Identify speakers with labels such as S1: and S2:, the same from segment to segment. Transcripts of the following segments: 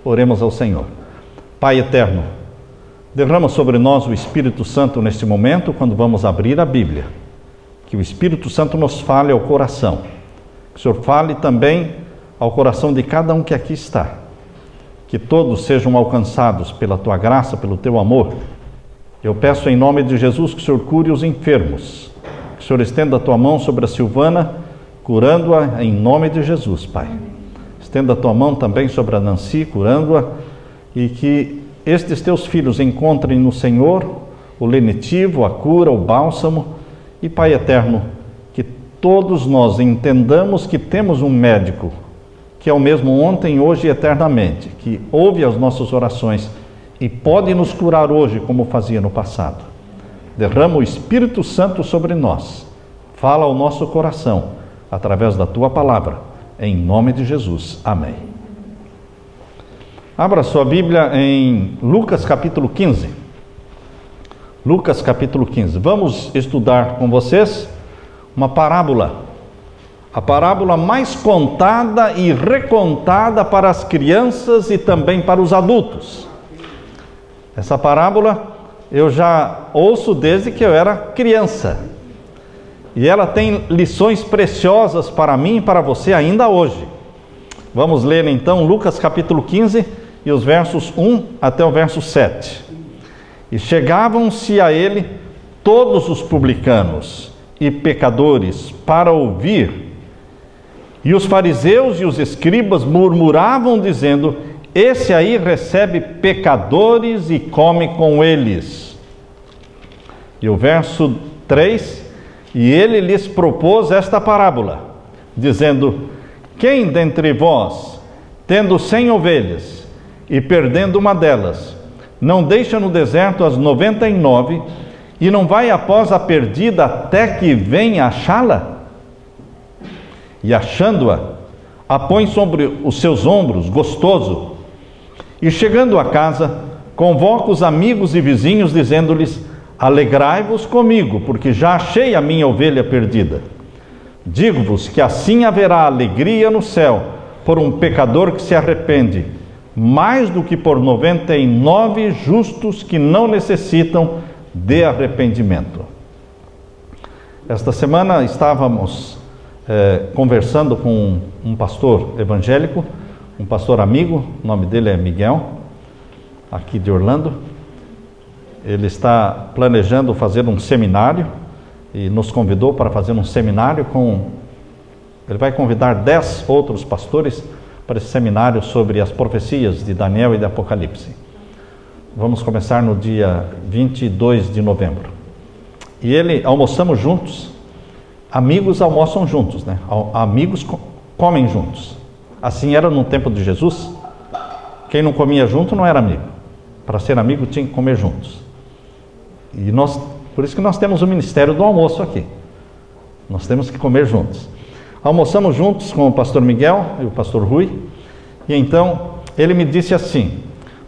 S1: Oremos ao Senhor. Pai eterno, derrama sobre nós o Espírito Santo neste momento, quando vamos abrir a Bíblia. Que o Espírito Santo nos fale ao coração. Que o Senhor fale também ao coração de cada um que aqui está. Que todos sejam alcançados pela Tua graça, pelo Teu amor. Eu peço em nome de Jesus que o Senhor cure os enfermos. Que o Senhor estenda a Tua mão sobre a Silvana, curando-a em nome de Jesus, Pai. Estenda a Tua mão também sobre a Nancy, curando-a, e que estes Teus filhos encontrem no Senhor o lenitivo, a cura, o bálsamo. E, Pai eterno, que todos nós entendamos que temos um médico, que é o mesmo ontem, hoje e eternamente, que ouve as nossas orações e pode nos curar hoje como fazia no passado. Derrama o Espírito Santo sobre nós. Fala ao nosso coração, através da Tua palavra, em nome de Jesus. Amém. Abra sua Bíblia em Lucas capítulo 15. Lucas capítulo 15. Vamos estudar com vocês uma parábola. A parábola mais contada e recontada para as crianças e também para os adultos. Essa parábola eu já ouço desde que eu era criança. E ela tem lições preciosas para mim e para você ainda hoje. Vamos ler então Lucas capítulo 15 e os versos 1 até o verso 7. E chegavam-se a ele todos os publicanos e pecadores para ouvir. E os fariseus e os escribas murmuravam, dizendo: esse aí recebe pecadores e come com eles. E o verso 3: e ele lhes propôs esta parábola, dizendo: quem dentre vós, tendo 100 ovelhas e perdendo uma delas, não deixa no deserto as 99 e não vai após a perdida até que venha achá-la? E achando-a, a põe sobre os seus ombros, gostoso. E chegando a casa, convoca os amigos e vizinhos, dizendo-lhes: alegrai-vos comigo, porque já achei a minha ovelha perdida. Digo-vos que assim haverá alegria no céu por um pecador que se arrepende, mais do que por 99 justos que não necessitam de arrependimento. Esta semana estávamos conversando com um pastor evangélico, um pastor amigo, o nome dele é Miguel, aqui de Orlando. Ele está planejando fazer um seminário e nos convidou para fazer um seminário ele vai convidar 10 outros pastores para esse seminário sobre as profecias de Daniel e de Apocalipse. Vamos começar no dia 22 de novembro. E almoçamos juntos. Amigos almoçam juntos, né? Amigos comem juntos. Assim era no tempo de Jesus. Quem não comia junto não era amigo. Para ser amigo tinha que comer juntos. E por isso que nós temos o ministério do almoço aqui. Nós temos que comer juntos. Almoçamos juntos com o pastor Miguel e o pastor Rui. E então ele me disse assim: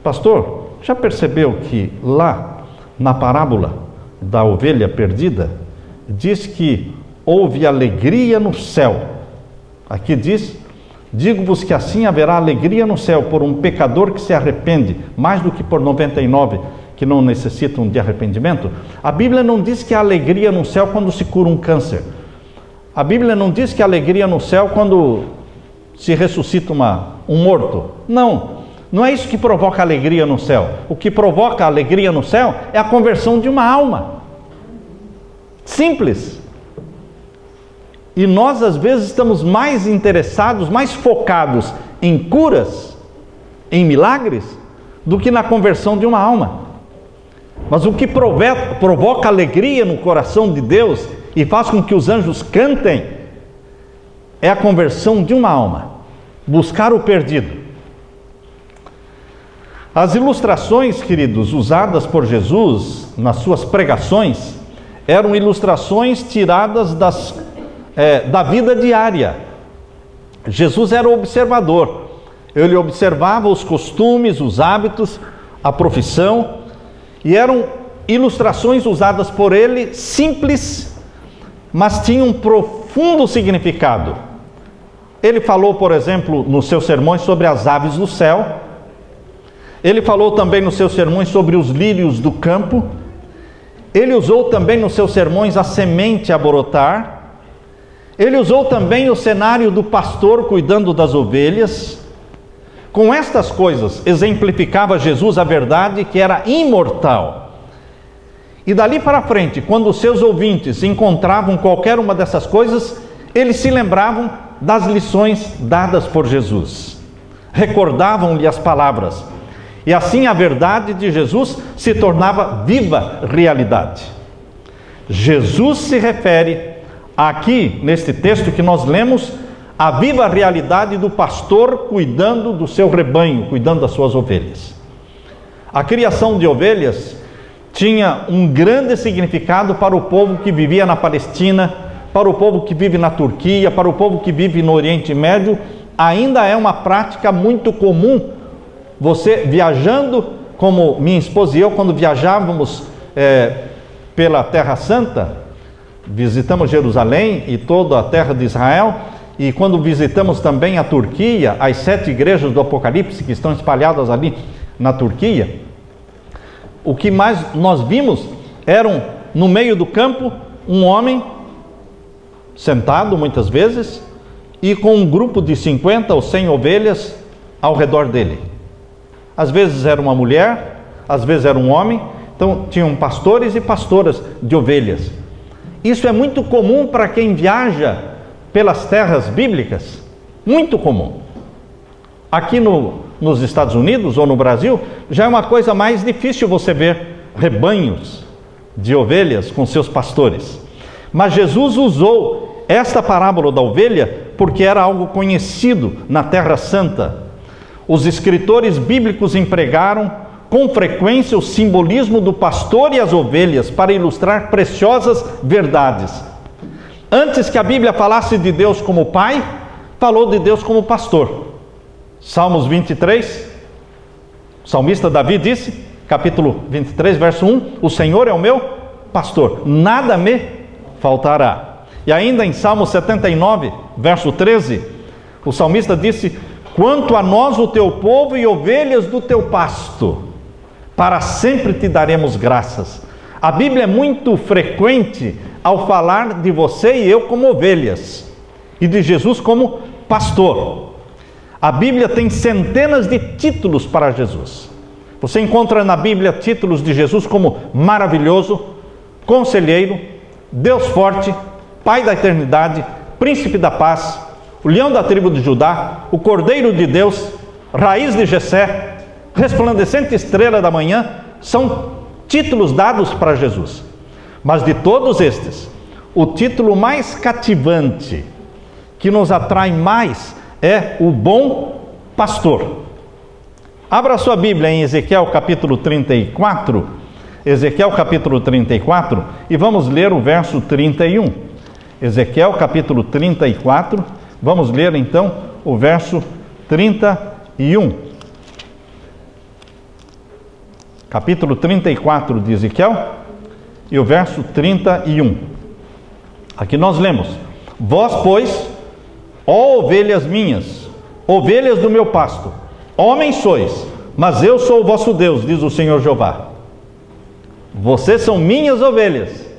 S1: pastor, já percebeu que lá na parábola da ovelha perdida diz que houve alegria no céu? Aqui diz: digo-vos que assim haverá alegria no céu por um pecador que se arrepende, mais do que por 99 que não necessitam de arrependimento. A Bíblia não diz que há alegria no céu quando se cura um câncer. A Bíblia não diz que há alegria no céu quando se ressuscita um morto. Não é isso que provoca alegria no céu. O que provoca alegria no céu é a conversão de uma alma. Simples. E nós às vezes estamos mais interessados, mais focados em curas, em milagres, do que na conversão de uma alma. Mas o que provoca alegria no coração de Deus e faz com que os anjos cantem é a conversão de uma alma, buscar o perdido. As ilustrações, queridos, usadas por Jesus nas suas pregações, eram ilustrações tiradas da vida diária. Jesus era observador. Ele observava os costumes, os hábitos, a profissão, e eram ilustrações usadas por ele, simples, mas tinham um profundo significado. Ele falou, por exemplo, nos seus sermões sobre as aves do céu, Ele falou também nos seus sermões sobre os lírios do campo. Ele usou também nos seus sermões a semente a brotar. Ele usou também o cenário do pastor cuidando das ovelhas. Com estas coisas, exemplificava Jesus a verdade que era imortal. E dali para frente, quando os seus ouvintes encontravam qualquer uma dessas coisas, eles se lembravam das lições dadas por Jesus. Recordavam-lhe as palavras. E assim a verdade de Jesus se tornava viva realidade. Jesus se refere aqui, neste texto que nós lemos, à viva realidade do pastor cuidando do seu rebanho, cuidando das suas ovelhas. A criação de ovelhas tinha um grande significado para o povo que vivia na Palestina, para o povo que vive na Turquia, para o povo que vive no Oriente Médio. Ainda é uma prática muito comum. Você viajando, como minha esposa e eu, quando viajávamos pela Terra Santa, visitamos Jerusalém e toda a terra de Israel, e quando visitamos também a Turquia, as 7 igrejas do Apocalipse que estão espalhadas ali na Turquia, o que mais nós vimos eram, no meio do campo, um homem sentado muitas vezes, e com um grupo de 50 ou 100 ovelhas ao redor dele. Às vezes era uma mulher, às vezes era um homem. Então tinham pastores e pastoras de ovelhas. Isso é muito comum para quem viaja pelas terras bíblicas, muito comum. Aqui nos Estados Unidos ou no Brasil, já é uma coisa mais difícil você ver rebanhos de ovelhas com seus pastores. Mas Jesus usou esta parábola da ovelha porque era algo conhecido na Terra Santa. Os escritores bíblicos empregaram com frequência o simbolismo do pastor e as ovelhas para ilustrar preciosas verdades. Antes que a Bíblia falasse de Deus como Pai, falou de Deus como pastor. Salmos 23, o salmista Davi disse, capítulo 23, verso 1, o Senhor é o meu pastor, nada me faltará. E ainda em Salmo 79, verso 13, o salmista disse, quanto a nós, o teu povo e ovelhas do teu pasto, para sempre te daremos graças. A Bíblia é muito frequente ao falar de você e eu como ovelhas, e de Jesus como pastor. A Bíblia tem centenas de títulos para Jesus. Você encontra na Bíblia títulos de Jesus como maravilhoso, conselheiro, Deus forte, Pai da eternidade, príncipe da paz, o leão da tribo de Judá, o cordeiro de Deus, raiz de Jessé, resplandecente estrela da manhã. São títulos dados para Jesus. Mas de todos estes, o título mais cativante, que nos atrai mais, é o bom pastor. Abra sua Bíblia em Ezequiel capítulo 34, Ezequiel capítulo 34, e vamos ler o verso 31. Ezequiel capítulo 34, vamos ler então o verso 31. Capítulo 34 de Ezequiel e o verso 31. Aqui nós lemos: vós, pois, ó ovelhas minhas, ovelhas do meu pasto, homens sois, mas eu sou o vosso Deus, diz o Senhor Jeová. Vocês são minhas ovelhas.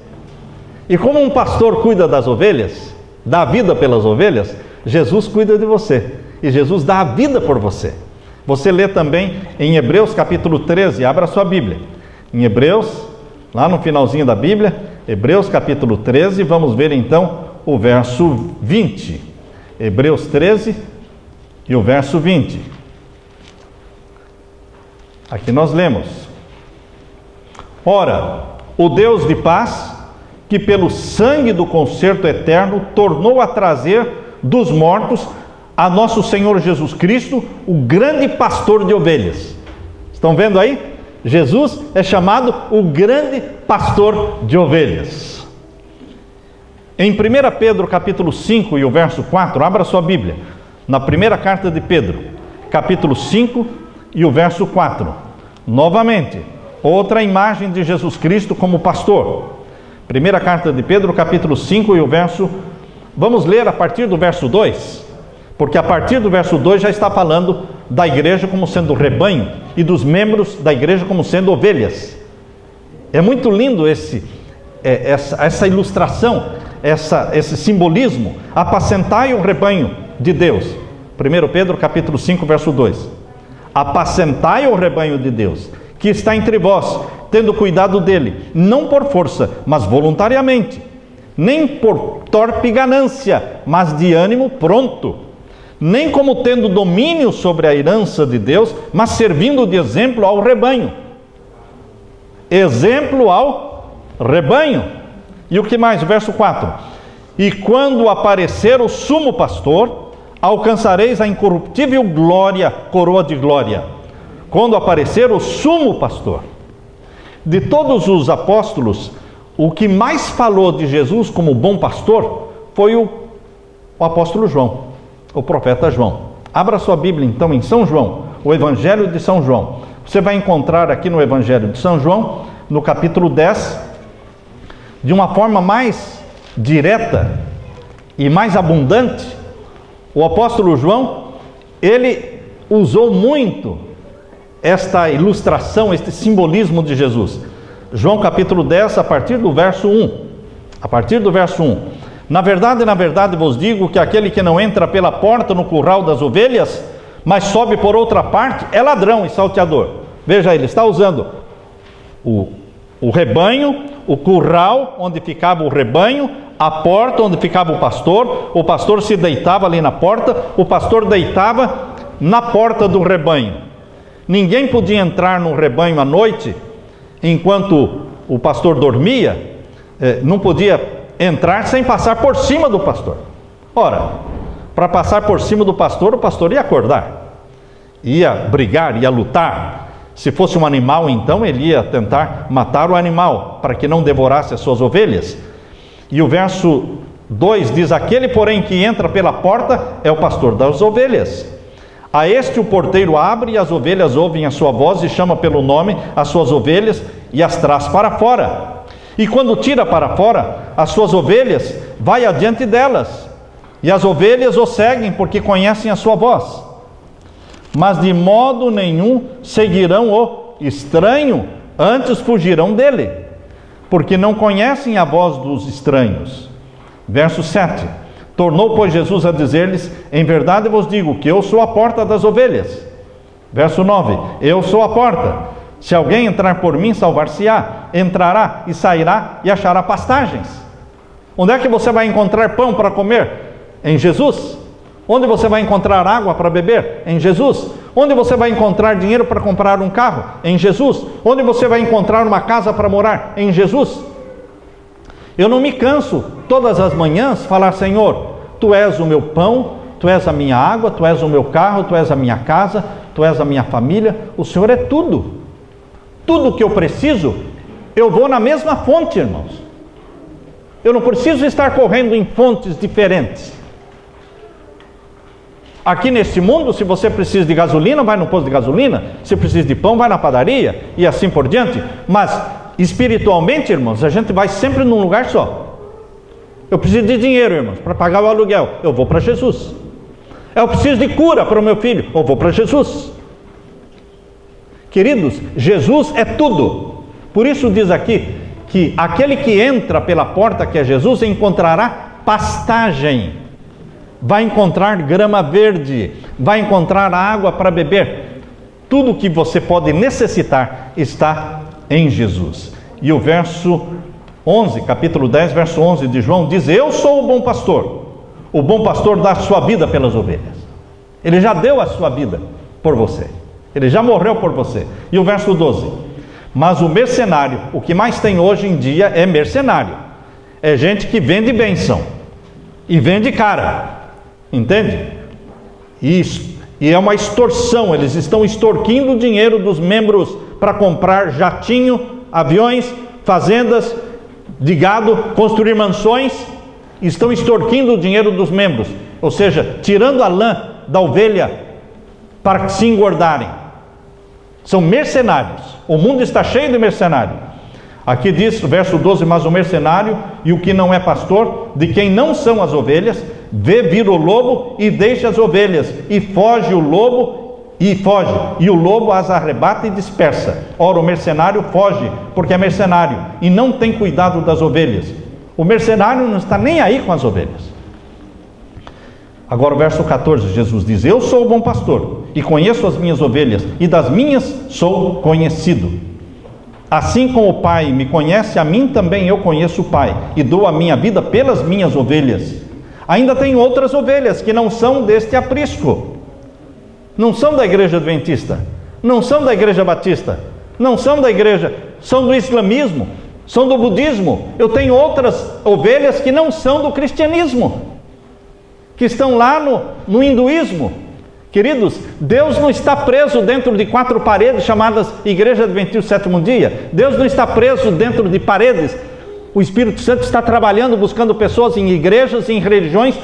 S1: E como um pastor cuida das ovelhas, dá vida pelas ovelhas, Jesus cuida de você. E Jesus dá a vida por você. Você lê também em Hebreus capítulo 13, abra sua Bíblia. Em Hebreus, lá no finalzinho da Bíblia, Hebreus capítulo 13, vamos ver então o verso 20. Hebreus 13 e o verso 20. Aqui nós lemos: ora, o Deus de paz, que pelo sangue do concerto eterno tornou a trazer dos mortos a nosso Senhor Jesus Cristo, o grande pastor de ovelhas. Estão vendo aí? Jesus é chamado o grande pastor de ovelhas. Em 1 Pedro capítulo 5 e o verso 4, abra sua Bíblia, na primeira carta de Pedro, capítulo 5 e o verso 4. Novamente, outra imagem de Jesus Cristo como pastor. Primeira carta de Pedro, capítulo 5 e o verso... Vamos ler a partir do verso 2, porque a partir do verso 2 já está falando da igreja como sendo rebanho e dos membros da igreja como sendo ovelhas. É muito lindo essa ilustração, esse simbolismo. Apacentai o rebanho de Deus. 1 Pedro capítulo 5, verso 2. Apacentai o rebanho de Deus, que está entre vós, tendo cuidado dele, não por força, mas voluntariamente, nem por torpe ganância, mas de ânimo pronto, nem como tendo domínio sobre a herança de Deus, mas servindo de exemplo ao rebanho. Exemplo ao rebanho. E o que mais? Verso 4. E quando aparecer o sumo pastor, alcançareis a incorruptível glória, coroa de glória. Quando aparecer o sumo pastor. De todos os apóstolos, o que mais falou de Jesus como bom pastor foi o apóstolo João, o profeta João. Abra sua Bíblia então em São João, o Evangelho de São João. Você vai encontrar aqui no Evangelho de São João, no capítulo 10, de uma forma mais direta e mais abundante. O apóstolo João, ele usou muito esta ilustração, este simbolismo de Jesus. João capítulo 10, a partir do verso 1. A partir do verso 1. Na verdade vos digo que aquele que não entra pela porta no curral das ovelhas, mas sobe por outra parte, é ladrão e salteador. Veja, ele está usando o rebanho, o curral onde ficava o rebanho, a porta onde ficava o pastor se deitava ali na porta, o pastor deitava na porta do rebanho. Ninguém podia entrar no rebanho à noite, enquanto o pastor dormia, não podia entrar sem passar por cima do pastor. Ora, para passar por cima do pastor, o pastor ia acordar, ia brigar, ia lutar. Se fosse um animal, então ele ia tentar matar o animal, para que não devorasse as suas ovelhas. E o verso 2 diz: aquele, porém, que entra pela porta é o pastor das ovelhas. A este o porteiro abre, e as ovelhas ouvem a sua voz, e chama pelo nome as suas ovelhas, e as traz para fora. E quando tira para fora as suas ovelhas, vai adiante delas, e as ovelhas o seguem, porque conhecem a sua voz. Mas de modo nenhum seguirão o estranho, antes fugirão dele, porque não conhecem a voz dos estranhos. Verso 7. Tornou, pois, Jesus a dizer-lhes: em verdade vos digo que eu sou a porta das ovelhas. Verso 9. Eu sou a porta. Se alguém entrar por mim, salvar-se-á. Entrará e sairá e achará pastagens. Onde é que você vai encontrar pão para comer? Em Jesus. Onde você vai encontrar água para beber? Em Jesus. Onde você vai encontrar dinheiro para comprar um carro? Em Jesus. Onde você vai encontrar uma casa para morar? Em Jesus. Eu não me canso todas as manhãs falar: Senhor, Tu és o meu pão, Tu és a minha água, Tu és o meu carro, Tu és a minha casa, Tu és a minha família. O Senhor é tudo. Tudo que eu preciso, eu vou na mesma fonte, irmãos. Eu não preciso estar correndo em fontes diferentes. Aqui neste mundo, se você precisa de gasolina, vai no posto de gasolina. Se precisa de pão, vai na padaria, e assim por diante. Mas espiritualmente, irmãos, a gente vai sempre num lugar só. Eu preciso de dinheiro, irmãos, para pagar o aluguel. Eu vou para Jesus. Eu preciso de cura para o meu filho. Eu vou para Jesus. Queridos, Jesus é tudo. Por isso diz aqui que aquele que entra pela porta, que é Jesus, encontrará pastagem. Vai encontrar grama verde, vai encontrar água para beber. Tudo que você pode necessitar está em Jesus. E o verso 11, capítulo 10, verso 11 de João diz: eu sou o bom pastor. O bom pastor dá a sua vida pelas ovelhas. Ele já deu a sua vida por você. Ele já morreu por você. E o verso 12: mas o mercenário, o que mais tem hoje em dia é mercenário. É gente que vende bênção e vende cara. Entende? Isso. E é uma extorsão. Eles estão extorquindo o dinheiro dos membros para comprar jatinho, aviões, fazendas de gado, construir mansões. Estão extorquindo o dinheiro dos membros. Ou seja, tirando a lã da ovelha para se engordarem. São mercenários. O mundo está cheio de mercenários. Aqui diz, verso 12: mas o mercenário e o que não é pastor, de quem não são as ovelhas, vê vir o lobo e deixa as ovelhas, e foge o lobo e foge, e o lobo as arrebata e dispersa. Ora, o mercenário foge, porque é mercenário, e não tem cuidado das ovelhas. O mercenário não está nem aí com as ovelhas. Agora o verso 14, Jesus diz: eu sou o bom pastor, e conheço as minhas ovelhas, e das minhas sou conhecido. Assim como o Pai me conhece, a mim também eu conheço o Pai, e dou a minha vida pelas minhas ovelhas. Ainda tem outras ovelhas que não são deste aprisco. Não são da igreja adventista, não são da igreja batista, não são da igreja, são do islamismo, são do budismo. Eu tenho outras ovelhas que não são do cristianismo, que estão lá no hinduísmo. Queridos, Deus não está preso dentro de 4 paredes chamadas Igreja Adventista do Sétimo Dia. Deus não está preso dentro de paredes. O Espírito Santo está trabalhando, buscando pessoas em igrejas, em religiões,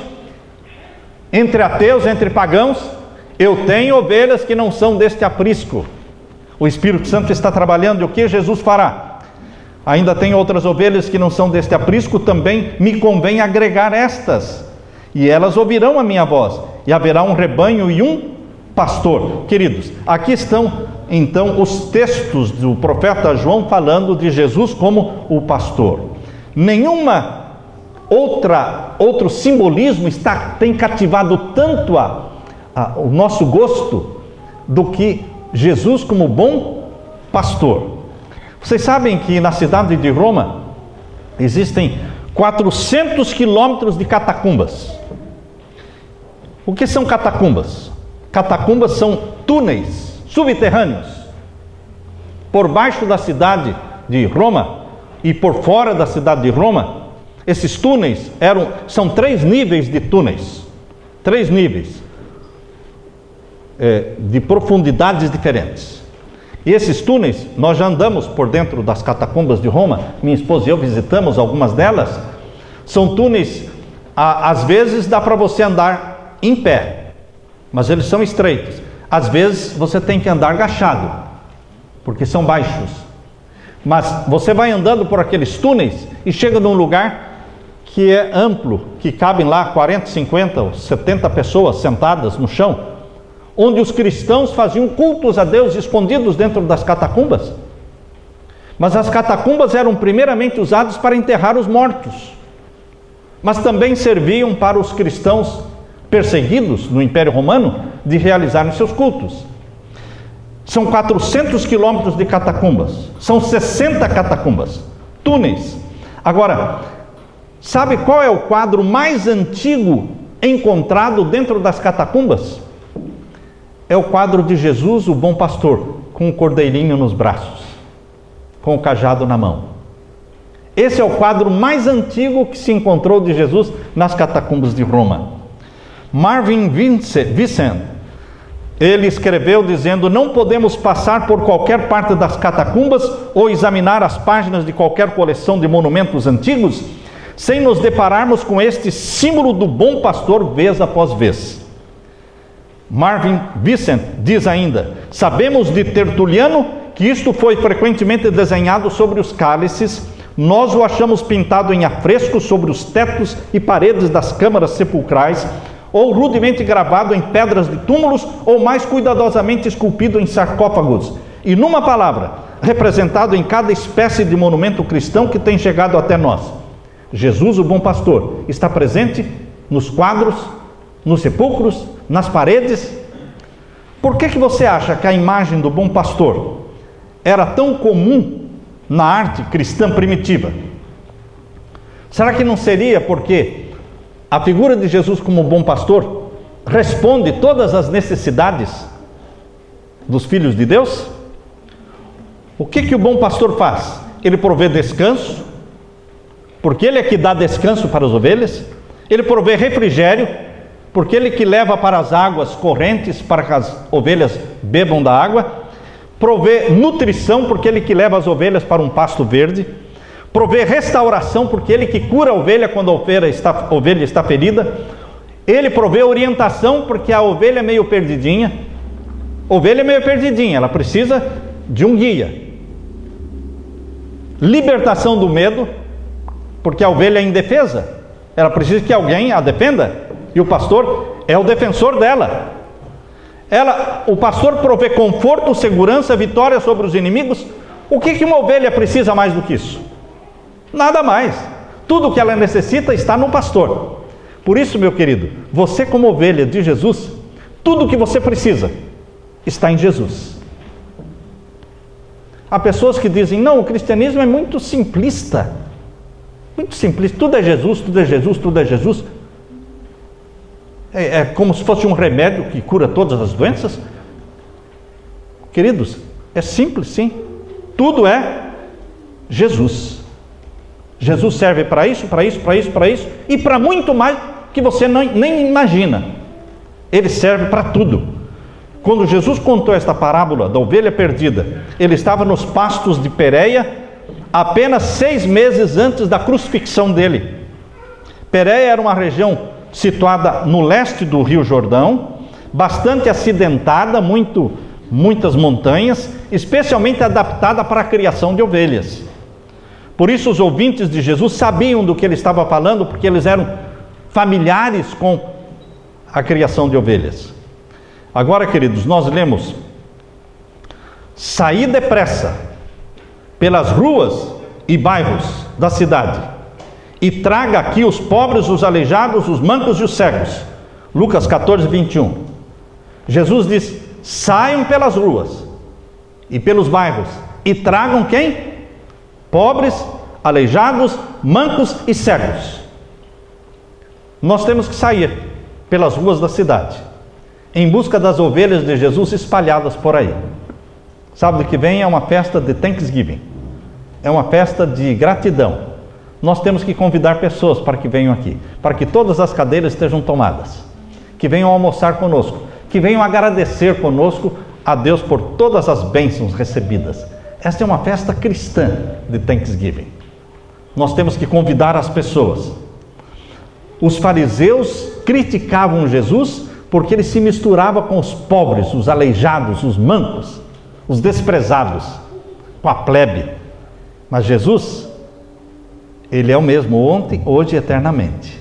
S1: entre ateus, entre pagãos. Eu tenho ovelhas que não são deste aprisco. O Espírito Santo está trabalhando, e o que Jesus fará? Ainda tem outras ovelhas que não são deste aprisco, também me convém agregar estas, e elas ouvirão a minha voz, e haverá um rebanho e um pastor. Queridos, aqui estão então os textos do profeta João falando de Jesus como o pastor. Nenhuma outro simbolismo tem cativado tanto o nosso gosto do que Jesus como bom pastor. Vocês sabem que na cidade de Roma existem 400 quilômetros de catacumbas. O que são catacumbas? Catacumbas são túneis subterrâneos por baixo da cidade de Roma e por fora da cidade de Roma. Esses túneis são 3 níveis de túneis, 3 níveis de profundidades diferentes. E esses túneis, nós já andamos por dentro das catacumbas de Roma, minha esposa e eu visitamos algumas delas. São túneis, às vezes dá para você andar em pé, mas eles são estreitos. Às vezes você tem que andar agachado, porque são baixos. Mas você vai andando por aqueles túneis e chega num lugar que é amplo, que cabem lá 40, 50 ou 70 pessoas sentadas no chão, onde os cristãos faziam cultos a Deus escondidos dentro das catacumbas. Mas as catacumbas eram primeiramente usadas para enterrar os mortos, mas também serviam para os cristãos perseguidos no Império Romano de realizarem seus cultos. São 400 quilômetros de catacumbas, são 60 catacumbas, túneis. Agora, sabe qual é o quadro mais antigo encontrado dentro das catacumbas? É o quadro de Jesus, o bom pastor, com o cordeirinho nos braços, com o cajado na mão. Esse é o quadro mais antigo que se encontrou de Jesus nas catacumbas de Roma. Marvin Vincent, ele escreveu dizendo: não podemos passar por qualquer parte das catacumbas ou examinar as páginas de qualquer coleção de monumentos antigos sem nos depararmos com este símbolo do bom pastor vez após vez. Marvin Vincent diz ainda: sabemos de Tertuliano que isto foi frequentemente desenhado sobre os cálices. Nós o achamos pintado em afrescos sobre os tetos e paredes das câmaras sepulcrais, ou rudemente gravado em pedras de túmulos, ou mais cuidadosamente esculpido em sarcófagos, e numa palavra, representado em cada espécie de monumento cristão que tem chegado até nós. Jesus, o bom pastor, está presente nos quadros, nos sepulcros, nas paredes. Por que você acha que a imagem do bom pastor era tão comum na arte cristã primitiva? Será que não seria porque a figura de Jesus como bom pastor responde todas as necessidades dos filhos de Deus? O que o bom pastor faz? Ele provê descanso, porque ele é que dá descanso para as ovelhas. Ele provê refrigério, porque ele que leva para as águas correntes, para que as ovelhas bebam da água. Provê nutrição, porque ele que leva as ovelhas para um pasto verde. Provê restauração, porque ele que cura a ovelha quando a ovelha está ferida. Ele provê orientação, porque a ovelha é meio perdidinha. Ovelha é meio perdidinha, ela precisa de um guia. Libertação do medo, porque a ovelha é indefesa, ela precisa que alguém a defenda, e o pastor é o defensor dela. O pastor provê conforto, segurança, vitória sobre os inimigos. O que uma ovelha precisa mais do que isso? Nada mais. Tudo o que ela necessita está no pastor. Por isso, meu querido, você como ovelha de Jesus, tudo o que você precisa está em Jesus. Há pessoas que dizem, não, o cristianismo é muito simplista. Muito simplista, tudo é Jesus, tudo é Jesus, tudo é Jesus. É como se fosse um remédio que cura todas as doenças. Queridos, é simples sim. Tudo é Jesus. Jesus serve para isso, para isso, para isso, para isso e para muito mais que você nem imagina. Ele serve para tudo. Quando Jesus contou esta parábola da ovelha perdida, ele estava nos pastos de Pérea, apenas 6 meses antes da crucifixão dele. Pérea era uma região situada no leste do Rio Jordão, bastante acidentada, muitas montanhas, especialmente adaptada para a criação de ovelhas. Por isso os ouvintes de Jesus sabiam do que ele estava falando, porque eles eram familiares com a criação de ovelhas. Agora, queridos, nós lemos: saí depressa pelas ruas e bairros da cidade, e traga aqui os pobres, os aleijados, os mancos e os cegos. Lucas 14, 21. Jesus diz: saiam pelas ruas e pelos bairros e tragam quem? Pobres, aleijados, mancos e cegos. Nós temos que sair pelas ruas da cidade em busca das ovelhas de Jesus espalhadas por aí. Sábado que vem é uma festa de Thanksgiving, é uma festa de gratidão. Nós temos que convidar pessoas para que venham aqui, para que todas as cadeiras estejam tomadas, que venham almoçar conosco, que venham agradecer conosco a Deus por todas as bênçãos recebidas. Esta é uma festa cristã de Thanksgiving. Nós temos que convidar as pessoas. Os fariseus criticavam Jesus porque ele se misturava com os pobres, os aleijados, os mancos, os desprezados, com a plebe. Mas Jesus, ele é o mesmo ontem, hoje e eternamente.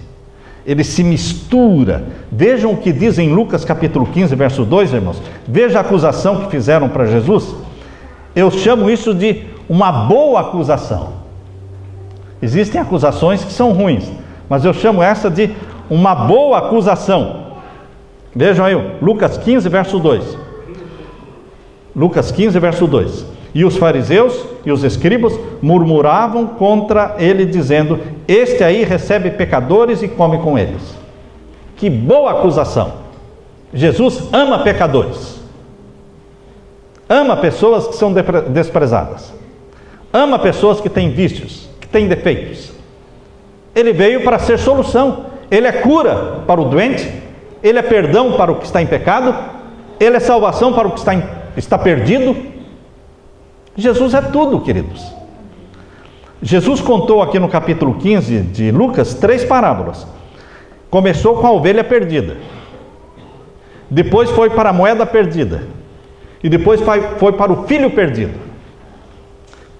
S1: Ele se mistura. Vejam o que diz em Lucas capítulo 15, verso 2, irmãos. Veja a acusação que fizeram para Jesus. Eu chamo isso de uma boa acusação. Existem acusações que são ruins, mas eu chamo essa de uma boa acusação. Vejam aí, Lucas 15, verso 2. Lucas 15, verso 2. E os fariseus e os escribas murmuravam contra ele, dizendo: este aí recebe pecadores e come com eles. Que boa acusação! Jesus ama pecadores, ama pessoas que são desprezadas, ama pessoas que têm vícios, que têm defeitos. Ele veio para ser solução. Ele é cura para o doente, ele é perdão para o que está em pecado, ele é salvação para o que está perdido. Jesus é tudo, queridos. Jesus contou aqui no capítulo 15 de Lucas 3 parábolas. Começou com a ovelha perdida, depois foi para a moeda perdida, e depois foi para o filho perdido.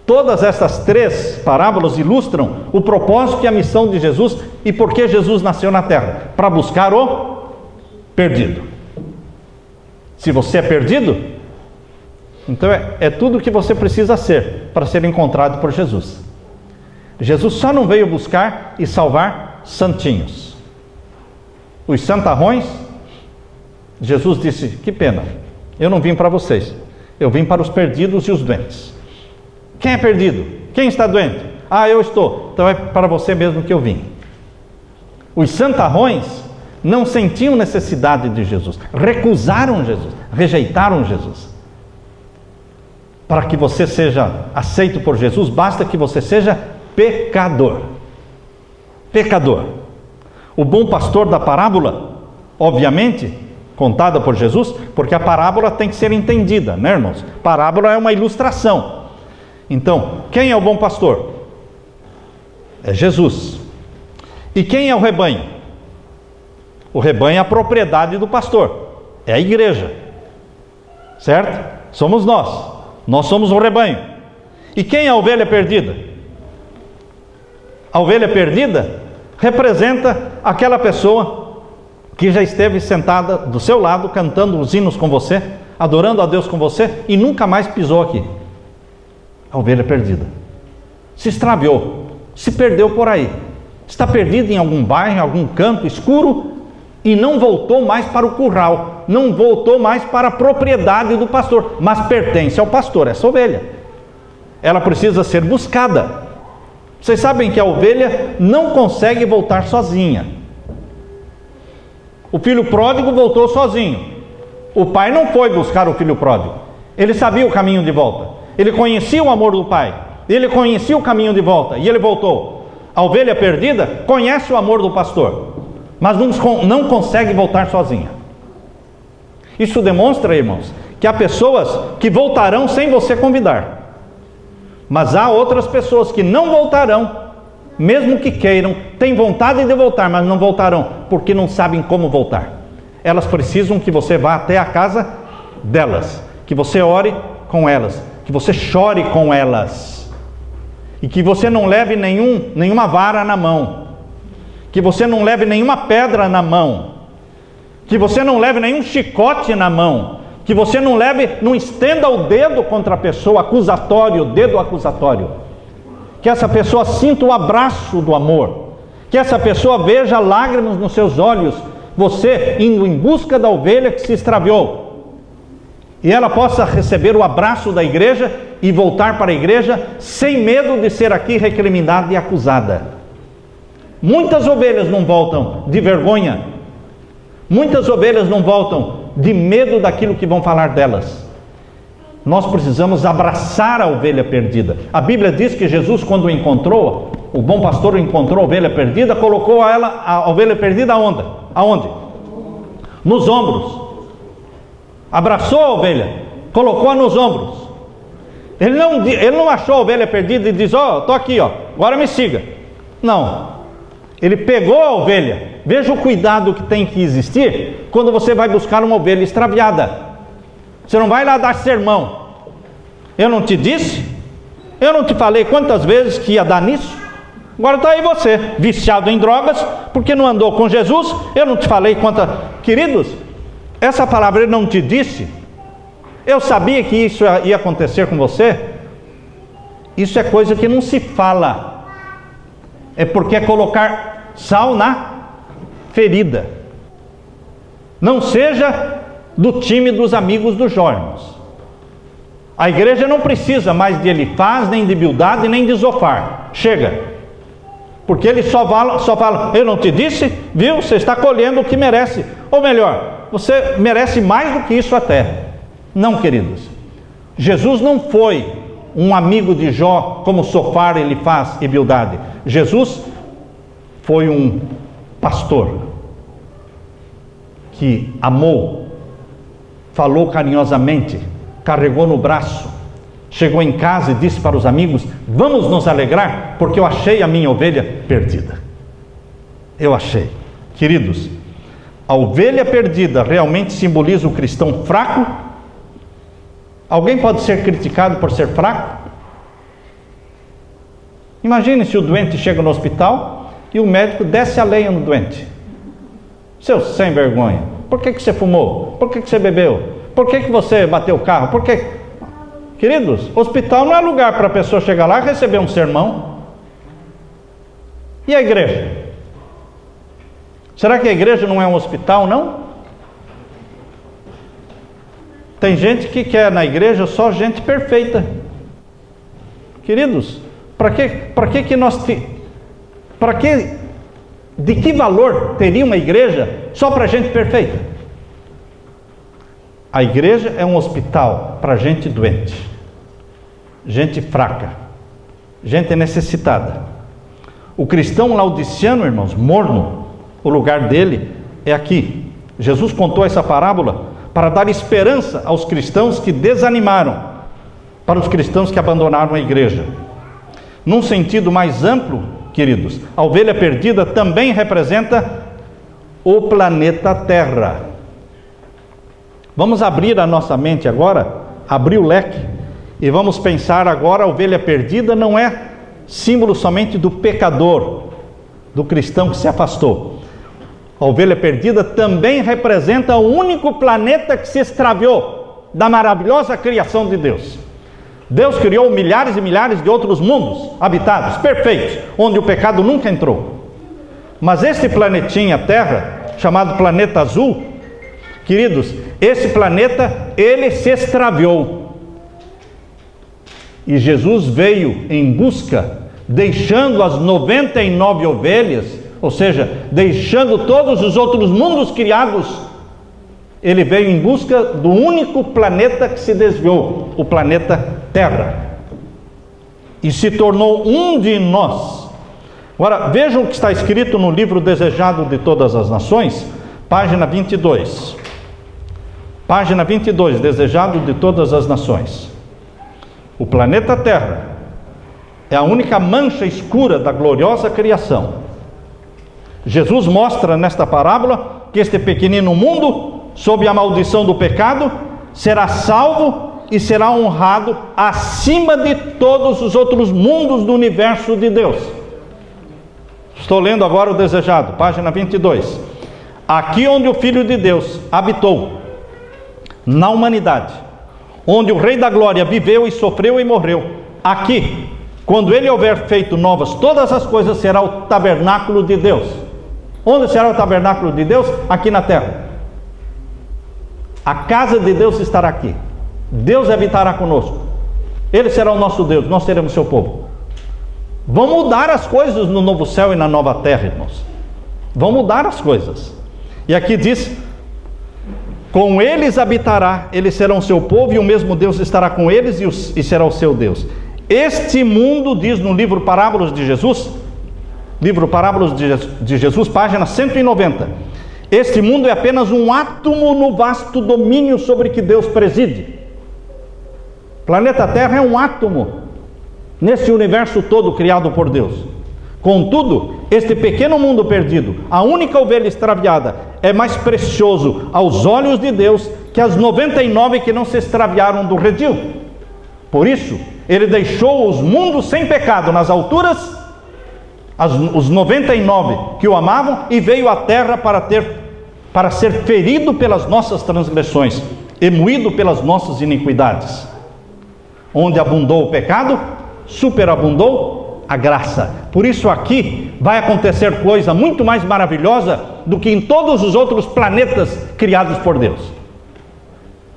S1: Todas essas 3 parábolas ilustram o propósito e a missão de Jesus e por que Jesus nasceu na terra: para buscar o perdido. Se você é perdido, então é tudo o que você precisa ser para ser encontrado por Jesus. Jesus só não veio buscar e salvar santinhos. Os santarrões, Jesus disse: que pena, eu não vim para vocês, eu vim para os perdidos e os doentes. Quem é perdido? Quem está doente? Ah, eu estou. Então é para você mesmo que eu vim. Os santarrões não sentiam necessidade de Jesus, recusaram Jesus, rejeitaram Jesus. Para que você seja aceito por Jesus, basta que você seja pecador. Pecador. O bom pastor da parábola, obviamente, contada por Jesus, porque a parábola tem que ser entendida, né, irmãos? Parábola é uma ilustração. Então, quem é o bom pastor? É Jesus. E quem é o rebanho? O rebanho é a propriedade do pastor, é a igreja, certo? Somos nós somos o rebanho. E quem é a ovelha perdida? A ovelha perdida representa aquela pessoa que já esteve sentada do seu lado, cantando os hinos com você, adorando a Deus com você, e nunca mais pisou aqui. A ovelha perdida. Se extraviou, se perdeu por aí. Está perdida em algum bairro, em algum canto escuro, e não voltou mais para o curral, não voltou mais para a propriedade do pastor, mas pertence ao pastor, essa ovelha. Ela precisa ser buscada. Vocês sabem que a ovelha não consegue voltar sozinha. O filho pródigo voltou sozinho. O pai não foi buscar o filho pródigo. Ele sabia o caminho de volta. Ele conhecia o amor do pai. Ele conhecia o caminho de volta e ele voltou. A ovelha perdida conhece o amor do pastor, mas não consegue voltar sozinha. Isso demonstra, irmãos, que há pessoas que voltarão sem você convidar. Mas há outras pessoas que não voltarão, mesmo que queiram, têm vontade de voltar, mas não voltarão, porque não sabem como voltar. Elas precisam que você vá até a casa delas, que você ore com elas, que você chore com elas, e que você não leve nenhuma vara na mão, que você não leve nenhuma pedra na mão, que você não leve nenhum chicote na mão, que você não estenda o dedo contra a pessoa, acusatório, o dedo acusatório. Que essa pessoa sinta o abraço do amor, que essa pessoa veja lágrimas nos seus olhos, você indo em busca da ovelha que se extraviou, e ela possa receber o abraço da igreja e voltar para a igreja sem medo de ser aqui recriminada e acusada. Muitas ovelhas não voltam de vergonha, muitas ovelhas não voltam de medo daquilo que vão falar delas. Nós precisamos abraçar a ovelha perdida. A Bíblia diz que Jesus, quando encontrou, o bom pastor encontrou a ovelha perdida, colocou a ovelha perdida aonde? Aonde? Nos ombros. Abraçou a ovelha, colocou-a nos ombros. Ele não achou a ovelha perdida e diz: estou aqui, agora me siga. Não. Ele pegou a ovelha. Veja o cuidado que tem que existir quando você vai buscar uma ovelha extraviada. Você não vai lá dar sermão. Eu não te disse? Eu não te falei quantas vezes que ia dar nisso? Agora está aí você, viciado em drogas, porque não andou com Jesus. Eu não te falei quantas... Queridos, essa palavra ele não te disse? Eu sabia que isso ia acontecer com você? Isso é coisa que não se fala. É porque é colocar sal na ferida. Não seja do time dos amigos dos Jó, irmãos. A igreja não precisa mais de Elifaz, nem de Bildade, nem de Zofar. Chega. Porque ele só fala, eu não te disse? Viu? Você está colhendo o que merece. Ou melhor, você merece mais do que isso até. Não, queridos. Jesus não foi um amigo de Jó como Zofar, Elifaz e Bildade. Jesus foi um pastor que amou, falou carinhosamente, carregou no braço, chegou em casa e disse para os amigos: vamos nos alegrar, porque eu achei a minha ovelha perdida. Eu achei. Queridos, a ovelha perdida realmente simboliza o cristão fraco. Alguém pode ser criticado por ser fraco? Imagine se o doente chega no hospital e o médico desce a lenha no doente. Seu sem vergonha, por que você fumou? Por que você bebeu? Por que você bateu o carro? Por que... Queridos, hospital não é lugar para a pessoa chegar lá e receber um sermão. E a igreja? Será que a igreja não é um hospital, não? Tem gente que quer na igreja só gente perfeita. Queridos, de que valor teria uma igreja só para gente perfeita? A igreja é um hospital para gente doente, gente fraca, gente necessitada. O cristão laodiceano, irmãos, morno, o lugar dele é aqui. Jesus contou essa parábola para dar esperança aos cristãos que desanimaram, para os cristãos que abandonaram a igreja. Num sentido mais amplo, queridos, a ovelha perdida também representa o planeta Terra. Vamos abrir a nossa mente agora, abrir o leque, e vamos pensar agora: a ovelha perdida não é símbolo somente do pecador, do cristão que se afastou. A ovelha perdida também representa o único planeta que se extraviou da maravilhosa criação de Deus. Deus criou milhares e milhares de outros mundos habitados, perfeitos, onde o pecado nunca entrou. Mas este planetinha Terra, chamado planeta azul, queridos, esse planeta, ele se extraviou. E Jesus veio em busca, deixando as 99 ovelhas, ou seja, deixando todos os outros mundos criados, ele veio em busca do único planeta que se desviou, o planeta Terra, e se tornou um de nós. Agora, vejam o que está escrito no livro Desejado de Todas as Nações, página 22. Página 22, Desejado de Todas as Nações. O planeta Terra é a única mancha escura da gloriosa criação. Jesus mostra nesta parábola que este pequenino mundo, sob a maldição do pecado, será salvo e será honrado acima de todos os outros mundos do universo de Deus. Estou lendo agora o Desejado, página 22. Aqui onde o Filho de Deus habitou, na humanidade, onde o Rei da Glória viveu e sofreu e morreu, aqui, quando ele houver feito novas todas as coisas, será o tabernáculo de Deus. Onde será o tabernáculo de Deus? Aqui na terra. A casa de Deus estará aqui. Deus habitará conosco. Ele será o nosso Deus, nós seremos seu povo. Vão mudar as coisas no novo céu e na nova terra, irmãos. Vão mudar as coisas. E aqui diz: com eles habitará, eles serão seu povo, e o mesmo Deus estará com eles e será o seu Deus. Este mundo, diz no livro Parábolas de Jesus, livro Parábolas de Jesus, página 190. Este mundo é apenas um átomo no vasto domínio sobre que Deus preside. Planeta Terra é um átomo nesse universo todo criado por Deus. Contudo, este pequeno mundo perdido, a única ovelha extraviada, é mais precioso aos olhos de Deus que as 99 que não se extraviaram do redil. Por isso, ele deixou os mundos sem pecado nas alturas, os 99 que o amavam, e veio à terra para ser ferido pelas nossas transgressões e moído pelas nossas iniquidades. Onde abundou o pecado, superabundou a graça. Por isso aqui vai acontecer coisa muito mais maravilhosa do que em todos os outros planetas criados por Deus.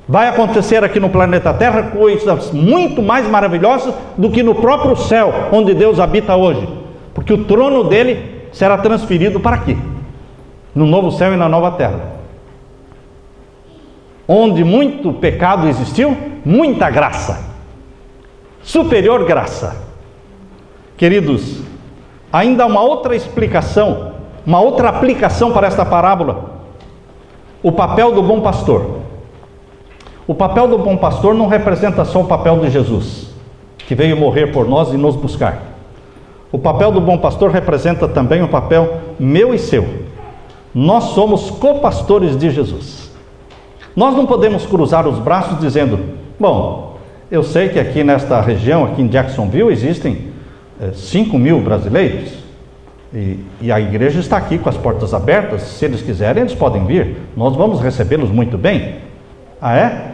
S1: Vai acontecer aqui no planeta Terra coisas muito mais maravilhosas do que no próprio céu, onde Deus habita hoje. Porque o trono dele será transferido para aqui, no novo céu e na nova terra. Onde muito pecado existiu, muita graça. Superior graça. Queridos, ainda há uma outra explicação, uma outra aplicação para esta parábola. O papel do bom pastor. O papel do bom pastor não representa só o papel de Jesus, que veio morrer por nós e nos buscar. O papel do bom pastor representa também o papel meu e seu. Nós somos copastores de Jesus. Nós não podemos cruzar os braços dizendo: bom, eu sei que aqui nesta região, aqui em Jacksonville, existem 5 mil brasileiros, e a igreja está aqui com as portas abertas. Se eles quiserem, eles podem vir, nós vamos recebê-los muito bem. Ah, é?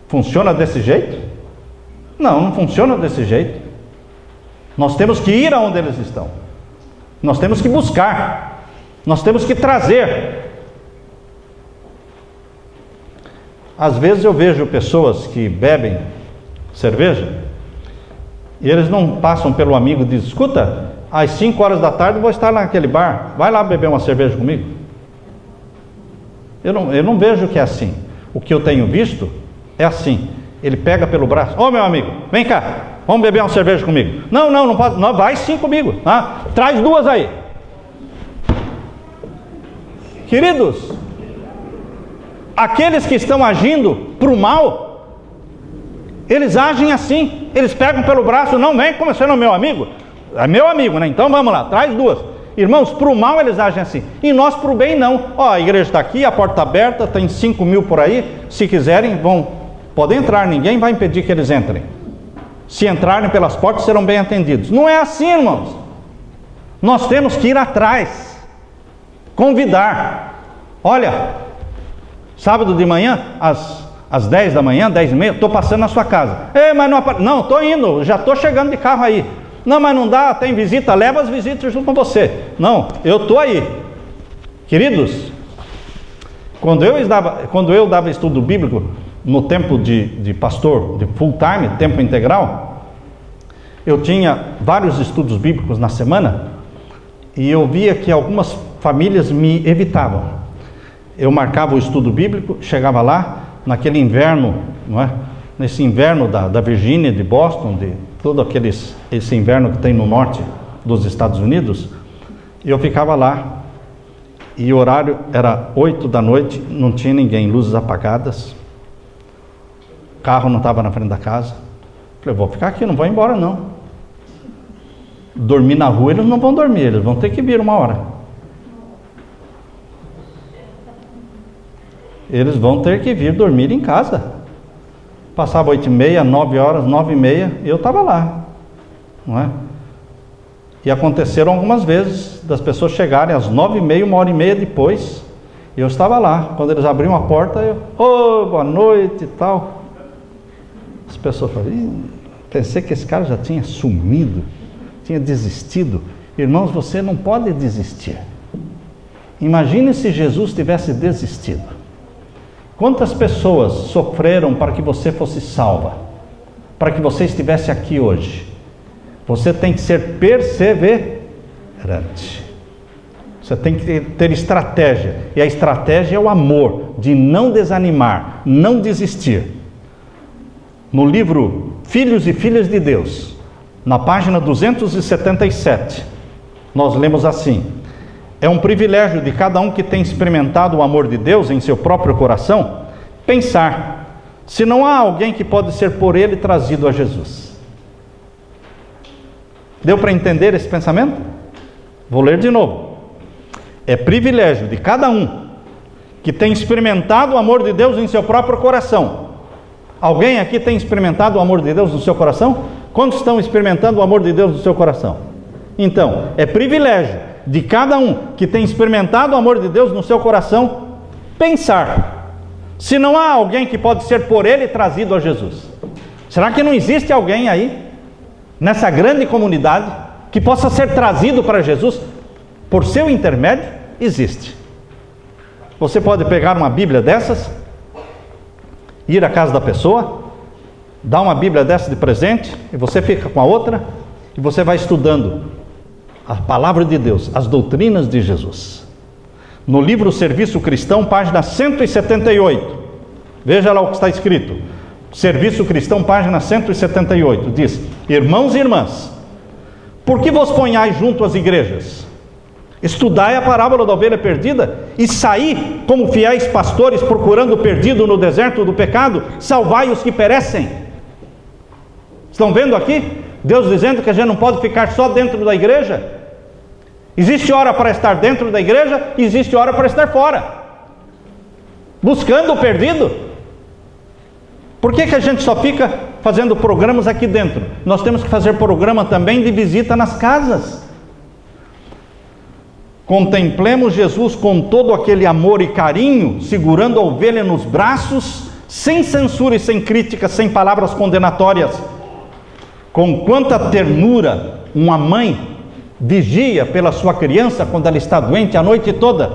S1: Funciona desse jeito? Não, não funciona desse jeito. Nós temos que ir aonde eles estão, nós temos que buscar, nós temos que trazer. Às vezes eu vejo pessoas que bebem cerveja e eles não passam pelo amigo e dizem: escuta, às 5 horas da tarde eu vou estar naquele bar, vai lá beber uma cerveja comigo. Eu não vejo que é assim. O que eu tenho visto é assim: ele pega pelo braço: ô meu amigo, vem cá, vamos beber uma cerveja comigo. Não pode, não, vai sim comigo, traz 2 aí. Queridos, aqueles que estão agindo para o mal, eles agem assim, eles pegam pelo braço: não, vem, como você não é meu amigo? É meu amigo, né? Então vamos lá, traz 2. Irmãos, para o mal eles agem assim, e nós para o bem não. A igreja está aqui, a porta está aberta, tem 5 mil por aí, se quiserem, podem entrar, ninguém vai impedir que eles entrem. Se entrarem pelas portas, serão bem atendidos. Não é assim, irmãos. Nós temos que ir atrás. Convidar. Olha, sábado de manhã, às 10 da manhã, 10h30, estou passando na sua casa. Mas não, estou indo, já estou chegando de carro aí. Não, mas não dá, tem visita, leva as visitas junto com você. Não, eu estou aí. Queridos, quando eu dava estudo bíblico, no tempo de pastor, de full time, tempo integral, eu tinha vários estudos bíblicos na semana, e eu via que algumas famílias me evitavam. Eu marcava o estudo bíblico, chegava lá, naquele inverno, não é? Nesse inverno da Virgínia, de Boston, de todo esse inverno que tem no norte dos Estados Unidos, e eu ficava lá, e o horário era 8 da noite, não tinha ninguém, luzes apagadas, carro não estava na frente da casa. Falei, vou ficar aqui, não vou embora não. Dormir na rua, eles não vão dormir, eles vão ter que vir uma hora. Eles vão ter que vir dormir em casa. Passava 8h30, 9 horas, 9h30, e eu estava lá, não é? E aconteceram algumas vezes das pessoas chegarem às 9h30, 1h30 depois, e eu estava lá. Quando eles abriam a porta, eu, boa noite e tal. As pessoas falaram, pensei que esse cara já tinha sumido, tinha desistido. Irmãos, você não pode desistir. Imagine se Jesus tivesse desistido. Quantas pessoas sofreram para que você fosse salva, para que você estivesse aqui hoje? Você tem que ser perseverante. Você tem que ter estratégia, e a estratégia é o amor, de não desanimar, não desistir. No livro Filhos e Filhas de Deus, na página 277, nós lemos assim: é um privilégio de cada um que tem experimentado o amor de Deus em seu próprio coração, pensar se não há alguém que pode ser por ele trazido a Jesus. Deu para entender esse pensamento? Vou ler de novo. É privilégio de cada um que tem experimentado o amor de Deus em seu próprio coração. Alguém aqui tem experimentado o amor de Deus no seu coração? Quantos estão experimentando o amor de Deus no seu coração? Então, é privilégio de cada um que tem experimentado o amor de Deus no seu coração, pensar se não há alguém que pode ser por ele trazido a Jesus. Será que não existe alguém aí, nessa grande comunidade, que possa ser trazido para Jesus por seu intermédio? Existe. Você pode pegar uma Bíblia dessas, ir à casa da pessoa, dar uma Bíblia dessa de presente, e você fica com a outra, e você vai estudando a palavra de Deus, as doutrinas de Jesus. No livro Serviço Cristão, página 178, veja lá o que está escrito. Serviço Cristão, página 178, diz: irmãos e irmãs, por que vos ponhais junto às igrejas? Estudai a parábola da ovelha perdida, e saí como fiéis pastores procurando o perdido no deserto do pecado, salvai os que perecem. Estão vendo aqui? Deus dizendo que a gente não pode ficar só dentro da igreja. Existe hora para estar dentro da igreja, e existe hora para estar fora, buscando o perdido. Por que a gente só fica fazendo programas aqui dentro? Nós temos que fazer programa também de visita nas casas. Contemplemos Jesus com todo aquele amor e carinho, segurando a ovelha nos braços, sem censura e sem crítica, sem palavras condenatórias. Com quanta ternura uma mãe vigia pela sua criança quando ela está doente a noite toda.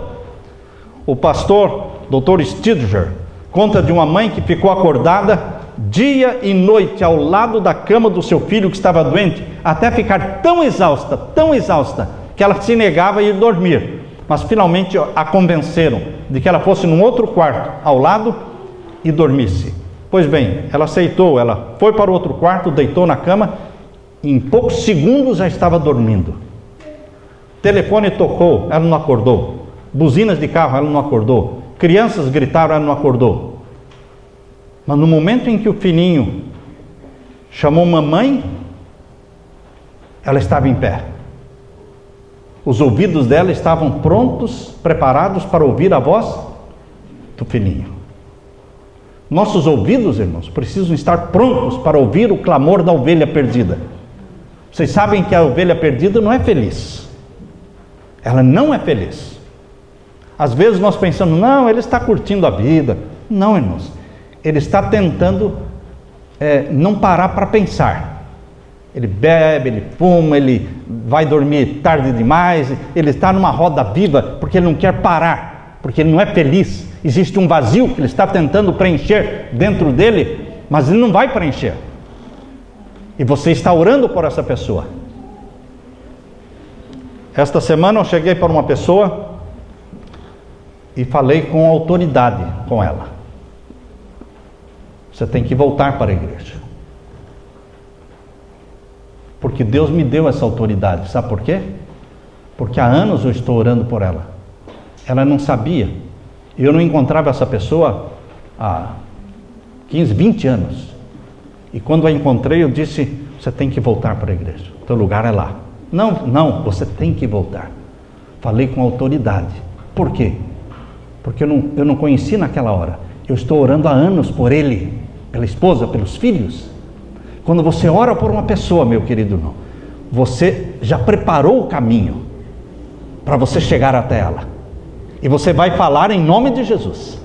S1: O pastor Dr. Stidger conta de uma mãe que ficou acordada dia e noite ao lado da cama do seu filho que estava doente, até ficar tão exausta, que ela se negava a ir dormir. Mas finalmente a convenceram de que ela fosse num outro quarto ao lado e dormisse. Pois bem, ela aceitou, ela foi para o outro quarto, deitou na cama, e em poucos segundos já estava dormindo. O telefone tocou, ela não acordou. Buzinas de carro, ela não acordou. Crianças gritaram, ela não acordou. Mas no momento em que o filhinho chamou mamãe, ela estava em pé. Os ouvidos dela estavam prontos, preparados para ouvir a voz do filhinho. Nossos ouvidos, irmãos, precisam estar prontos para ouvir o clamor da ovelha perdida. Vocês sabem que a ovelha perdida não é feliz. Ela não é feliz. Às vezes nós pensamos, não, ele está curtindo a vida. Não, irmãos. Ele está tentando não parar para pensar. Ele bebe, ele fuma, ele vai dormir tarde demais. Ele está numa roda viva porque ele não quer parar, porque ele não é feliz. Existe um vazio que ele está tentando preencher dentro dele, mas ele não vai preencher. E você está orando por essa pessoa. Esta semana eu cheguei para uma pessoa e falei com autoridade com ela. Você tem que voltar para a igreja. Porque Deus me deu essa autoridade. Sabe por quê? Porque há anos eu estou orando por ela. Ela não sabia. Eu não encontrava essa pessoa há 15, 20 anos. E quando a encontrei, eu disse, você tem que voltar para a igreja. O teu lugar é lá. Não, você tem que voltar. Falei com autoridade. Por quê? Porque eu não conheci naquela hora. Eu estou orando há anos por ele, pela esposa, pelos filhos. Quando você ora por uma pessoa, meu querido irmão, você já preparou o caminho para você chegar até ela. E você vai falar em nome de Jesus.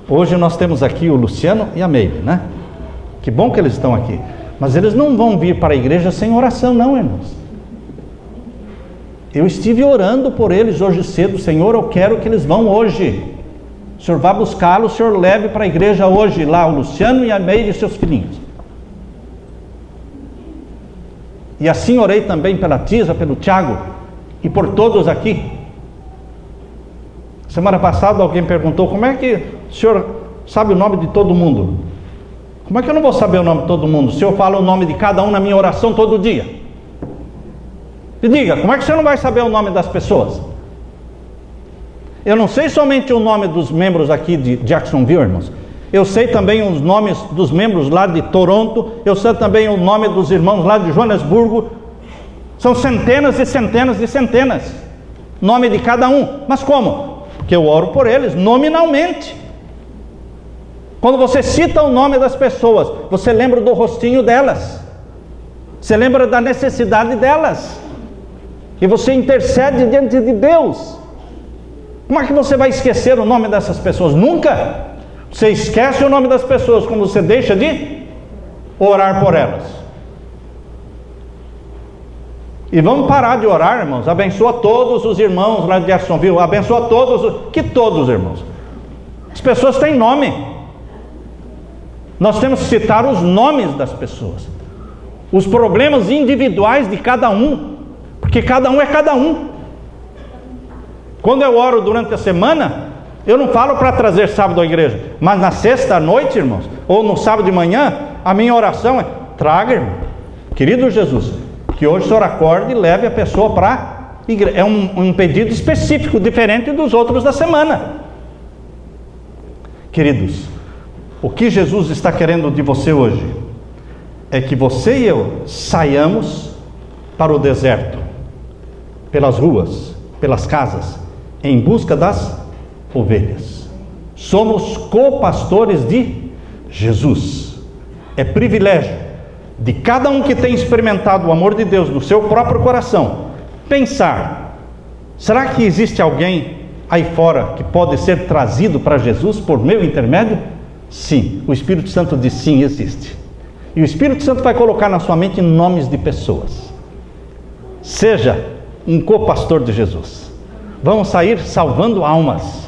S1: Hoje nós temos aqui o Luciano e a Meire, né? Que bom que eles estão aqui. Mas eles não vão vir para a igreja sem oração, não, irmãos. Eu estive orando por eles hoje cedo. Senhor, eu quero que eles vão hoje. O Senhor vá buscá-los, o Senhor leve para a igreja hoje, lá o Luciano e a Meire e seus filhinhos. E assim orei também pela Tisa, pelo Tiago e por todos aqui. Semana passada alguém perguntou, como é que o senhor sabe o nome de todo mundo? Como é que eu não vou saber o nome de todo mundo, se eu falo o nome de cada um na minha oração todo dia? Me diga, como é que você não vai saber o nome das pessoas? Eu não sei somente o nome dos membros aqui de Jacksonville, irmãos. Eu sei também os nomes dos membros lá de Toronto. Eu sei também o nome dos irmãos lá de Joanesburgo. São centenas e centenas e centenas. Nome de cada um. Mas como? Porque eu oro por eles nominalmente. Quando você cita o nome das pessoas, você lembra do rostinho delas. Você lembra da necessidade delas. E você intercede diante de Deus. Como é que você vai esquecer o nome dessas pessoas? Nunca! Você esquece o nome das pessoas quando você deixa de orar por elas. E vamos parar de orar, irmãos. Abençoa todos os irmãos lá de Jacksonville. Abençoa todos. Que todos, irmãos? As pessoas têm nome. Nós temos que citar os nomes das pessoas. Os problemas individuais de cada um. Porque cada um é cada um. Quando eu oro durante a semana, eu não falo para trazer sábado à igreja, mas na sexta à noite, irmãos, ou no sábado de manhã, a minha oração é, traga, irmão, querido Jesus, que hoje o senhor acorde e leve a pessoa para a igreja. É um pedido específico, diferente dos outros da semana. Queridos, o que Jesus está querendo de você hoje, é que você e eu saiamos para o deserto, pelas ruas, pelas casas, em busca das ovelhas. Somos co-pastores de Jesus. É privilégio de cada um que tem experimentado o amor de Deus no seu próprio coração pensar, será que existe alguém aí fora que pode ser trazido para Jesus por meu intermédio? Sim, o Espírito Santo diz sim, existe. E o Espírito Santo vai colocar na sua mente nomes de pessoas. Seja um co-pastor de Jesus. Vamos sair salvando almas.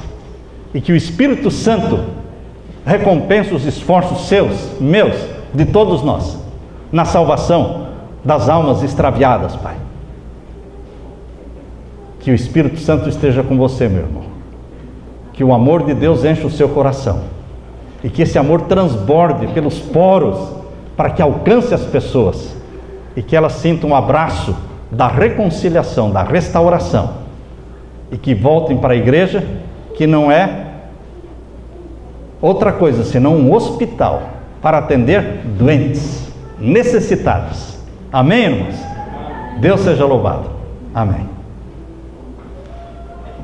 S1: E que o Espírito Santo recompense os esforços seus, meus, de todos nós, na salvação das almas extraviadas, Pai. Que o Espírito Santo esteja com você, meu irmão. Que o amor de Deus enche o seu coração. E que esse amor transborde pelos poros, para que alcance as pessoas. E que elas sintam um abraço da reconciliação, da restauração. E que voltem para a igreja, que não é outra coisa senão um hospital para atender doentes, necessitados. Amém, irmãos? Deus seja louvado. Amém.